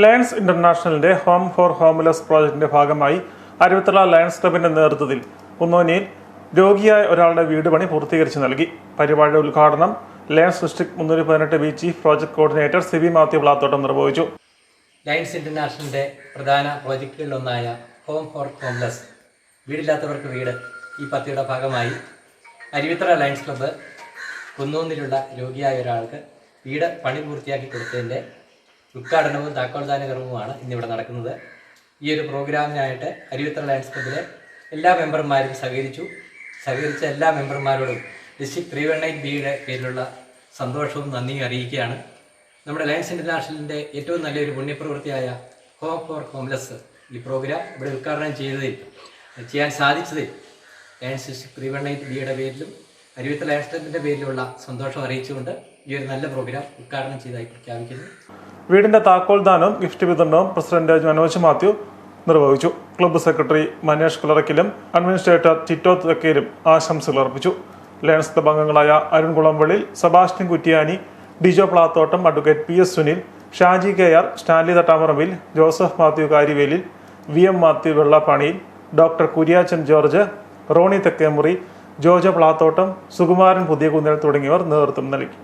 Lions ഇന്റർനാഷണലിന്റെ home for homeless പ്രോജക്ടിന്റെ ഭാഗമായി Aruvithura lions ക്ലബിന്റെ നേതൃത്വത്തിൽ കുന്നോനിയിൽ രോഗിയായ ഒരാളുടെ വീട് പണി പൂർത്തീകരിച്ചു നൽകി. പരിപാടിയുടെ ഉദ്ഘാടനം Lions district 318 B chief project coordinator Sibi Mathew Plathottam നിർവഹിച്ചു. ലയൺസ് ഇന്റർനാഷണലിന്റെ പ്രധാന പ്രോജക്റ്റുകളിലൊന്നായ ഹോം ഫോർ ഹോംലെസ് വീടില്ലാത്തവർക്ക് വീട് ഈ പദ്ധതിയുടെ ഭാഗമായി അരുവിത്തറ ലയൺസ് ക്ലബ്ബ് കുന്നോന്നിലുള്ള രോഗിയായ ഒരാൾക്ക് വീട് പണി പൂർത്തിയാക്കി കൊടുത്തതിൻ്റെ ഉദ്ഘാടനവും താക്കോൽദാന കർമ്മവുമാണ് ഇന്നിവിടെ നടക്കുന്നത്. ഈ ഒരു പ്രോഗ്രാമിനായിട്ട് അരുവിത്തറ ലയൺസ് ക്ലബ്ബിലെ എല്ലാ മെമ്പർമാരും സഹകരിച്ച എല്ലാ മെമ്പർമാരോടും ഡിസ്ട്രിക്ട് 318 ബിയുടെ പേരിലുള്ള സന്തോഷവും നന്ദിയും അറിയിക്കുകയാണ്. നമ്മുടെ ലയൺസ് ഇന്റർനാഷണലിൻ്റെ ഏറ്റവും നല്ലൊരു പുണ്യപ്രവൃത്തിയായ ഹോം ഫോർ ഹോംലെസ് ഈ പ്രോഗ്രാം ഇവിടെ ഉദ്ഘാടനം ചെയ്യാൻ സാധിച്ചതിൽ ലയൺസ് ഡിസ്ട്രിക്ട് 318 ബിയുടെ പേരിലും അരുവിത്തറ ലയൺസ് ക്ലബ്ബിൻ്റെ പേരിലുള്ള സന്തോഷം അറിയിച്ചുകൊണ്ട് ഈ ഒരു നല്ല പ്രോഗ്രാം ഉദ്ഘാടനം ചെയ്തതായി പ്രഖ്യാപിക്കുന്നു. വീടിന്റെ താക്കോൽദാനവും ഗിഫ്റ്റ് വിതരണവും പ്രസിഡന്റ് മനോജ് മാത്യു നിർവഹിച്ചു. ക്ലബ്ബ് സെക്രട്ടറി മനേഷ് കുളറക്കിലും അഡ്മിനിസ്ട്രേറ്റർ ടിറ്റോ തെക്കേലും ആശംസകൾ അർപ്പിച്ചു. ലയൺസ് ക്ലബ്ബ് അംഗങ്ങളായ Arun Kulamvallil, Sebastian Kuttiyani, Dijo Plathottam, advocate PS Sunil, Shaji KR, Stanley Thattamarambil, Joseph Mathew Karyavelil, VM Mathew Vellappaniyil, doctor Kuriachan George, Roni Thekkemuri, Jojo Plathottam, Sukumaran Puthiyakunnel തുടങ്ങിയവർ നേതൃത്വം നൽകി.